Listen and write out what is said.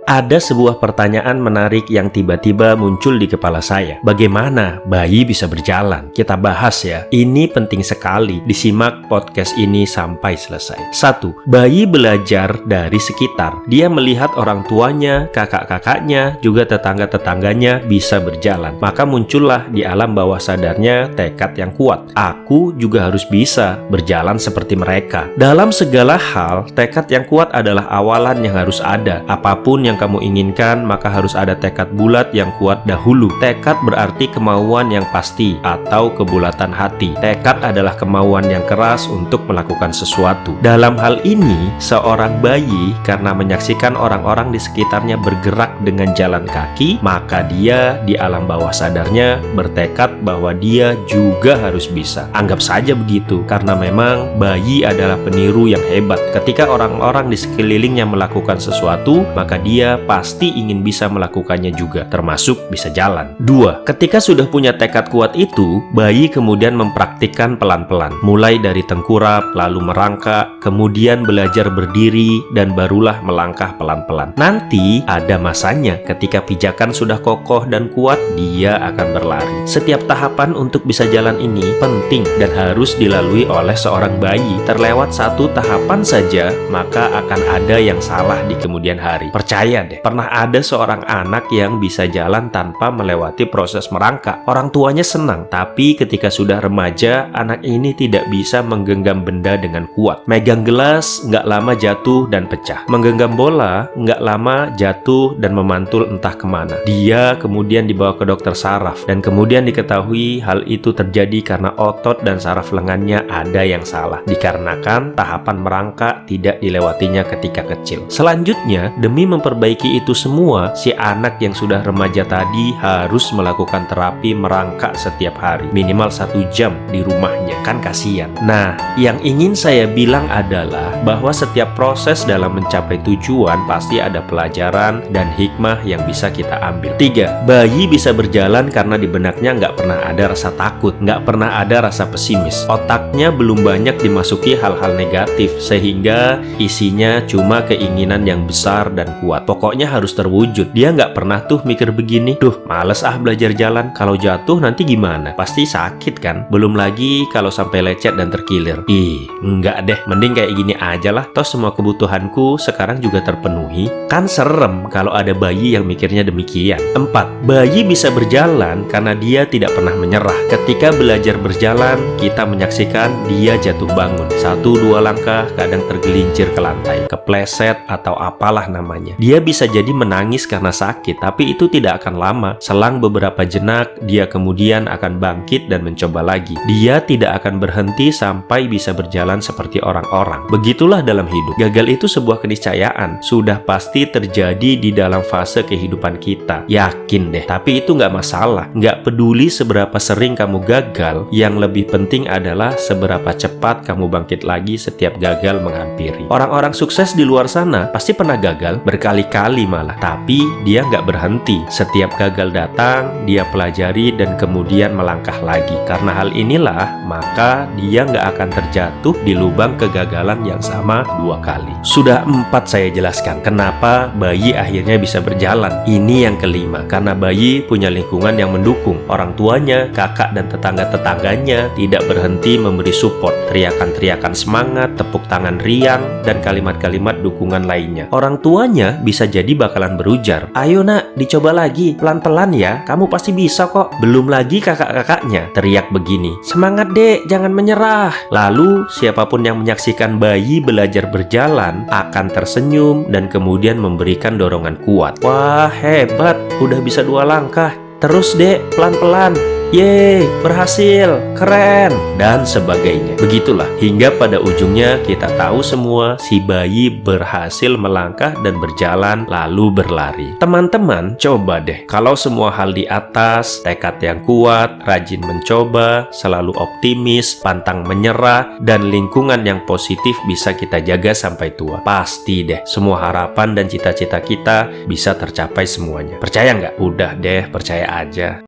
Ada sebuah pertanyaan menarik yang tiba-tiba muncul di kepala saya. Bagaimana bayi bisa berjalan? Kita bahas ya. Ini penting sekali. Disimak podcast ini sampai selesai. 1. Bayi belajar dari sekitar. Dia melihat orang tuanya, kakak-kakaknya, juga tetangga-tetangganya bisa berjalan. Maka muncullah di alam bawah sadarnya tekad yang kuat. Aku juga harus bisa berjalan seperti mereka. Dalam segala hal, tekad yang kuat adalah awalan yang harus ada. Apapun yang kamu inginkan, maka harus ada tekad bulat yang kuat dahulu. Tekad berarti kemauan yang pasti atau kebulatan hati. Tekad adalah kemauan yang keras untuk melakukan sesuatu. Dalam hal ini, seorang bayi karena menyaksikan orang-orang di sekitarnya bergerak dengan jalan kaki, maka dia di alam bawah sadarnya bertekad bahwa dia juga harus bisa. Anggap saja begitu, karena memang bayi adalah peniru yang hebat. Ketika orang-orang di sekelilingnya melakukan sesuatu, maka dia pasti ingin bisa melakukannya juga, termasuk bisa jalan. 2. Ketika sudah punya tekad kuat itu, bayi kemudian mempraktikkan pelan-pelan. Mulai dari tengkurap, lalu merangkak, kemudian belajar berdiri, dan barulah melangkah pelan-pelan. Nanti ada masanya ketika pijakan sudah kokoh dan kuat, dia akan berlari. Setiap tahapan untuk bisa jalan ini penting dan harus dilalui oleh seorang bayi. Terlewat satu tahapan saja, maka akan ada yang salah di kemudian hari. Percaya deh, pernah ada seorang anak yang bisa jalan tanpa melewati proses merangkak. Orang tuanya senang, tapi ketika sudah remaja, anak ini tidak bisa menggenggam benda dengan kuat. Megang gelas, nggak lama jatuh dan pecah. Menggenggam bola, nggak lama jatuh dan memantul entah kemana. Dia kemudian dibawa ke dokter saraf, dan kemudian diketahui hal itu terjadi karena otot dan saraf lengannya ada yang salah, dikarenakan tahapan merangkak tidak dilewatinya ketika kecil. Selanjutnya, demi memperbaiki itu semua, si anak yang sudah remaja tadi harus melakukan terapi merangkak setiap hari, minimal 1 jam di rumahnya. Kan kasihan. Nah, yang ingin saya bilang adalah bahwa setiap proses dalam mencapai tujuan pasti ada pelajaran dan hikmah yang bisa kita ambil. 3. Bayi bisa berjalan karena di benaknya nggak pernah ada rasa takut, nggak pernah ada rasa pesimis. Otaknya belum banyak dimasuki hal-hal negatif, sehingga isinya cuma keinginan yang besar dan kuat. Pokoknya harus terwujud. Dia nggak pernah tuh mikir begini, duh males belajar jalan, kalau jatuh nanti gimana? Pasti sakit kan? Belum lagi kalau sampai lecet dan terkilir. Enggak deh, mending kayak gini aja lah, toh semua kebutuhanku sekarang juga terpenuhi. Kan serem kalau ada bayi yang mikirnya demikian. 4. Bayi bisa berjalan karena dia tidak pernah menyerah. Ketika belajar berjalan, kita menyaksikan dia jatuh bangun. 1-2 langkah, kadang tergelincir ke lantai, kepleset atau apalah namanya. Dia bisa jadi menangis karena sakit, tapi itu tidak akan lama. Selang beberapa jenak, dia kemudian akan bangkit dan mencoba lagi. Dia tidak akan berhenti sampai bisa berjalan seperti orang-orang. Begitulah dalam hidup. Gagal itu sebuah keniscayaan. Sudah pasti terjadi di dalam fase kehidupan kita. Yakin deh. Tapi itu nggak masalah. Nggak peduli seberapa sering kamu gagal, yang lebih penting adalah seberapa cepat kamu bangkit lagi setiap gagal menghampiri. Orang-orang sukses di luar sana pasti pernah gagal, berkali-kali malah. Tapi dia nggak berhenti. Setiap gagal datang, dia pelajari dan kemudian melangkah lagi. Karena hal inilah, maka dia nggak akan terjatuh di lubang kegagalan yang sama 2 kali. Sudah 4 saya jelaskan kenapa bayi akhirnya bisa berjalan. Ini yang kelima, karena bayi punya lingkungan yang mendukung. Orang tuanya, kakak dan tetangga-tetangganya tidak berhenti memberi support. Teriakan-teriakan semangat, tepuk tangan riang, dan kalimat-kalimat dukungan lainnya. Orang tuanya bisa jadi bakalan berujar, "Ayo nak, dicoba lagi, pelan-pelan ya, kamu pasti bisa kok." Belum lagi kakak-kakaknya teriak begini, "Semangat dek, jangan menyerah." Lalu siapapun yang menyaksikan bayi belajar berjalan akan tersenyum dan kemudian memberikan dorongan kuat. "Wah hebat, udah bisa 2 langkah, terus dek, pelan-pelan. Yeay, berhasil, keren, dan sebagainya." Begitulah, hingga pada ujungnya kita tahu semua si bayi berhasil melangkah dan berjalan lalu berlari. Teman-teman, coba deh, kalau semua hal di atas, tekad yang kuat, rajin mencoba, selalu optimis, pantang menyerah, dan lingkungan yang positif bisa kita jaga sampai tua. Pasti deh, semua harapan dan cita-cita kita bisa tercapai semuanya. Percaya nggak? Udah deh, percaya aja.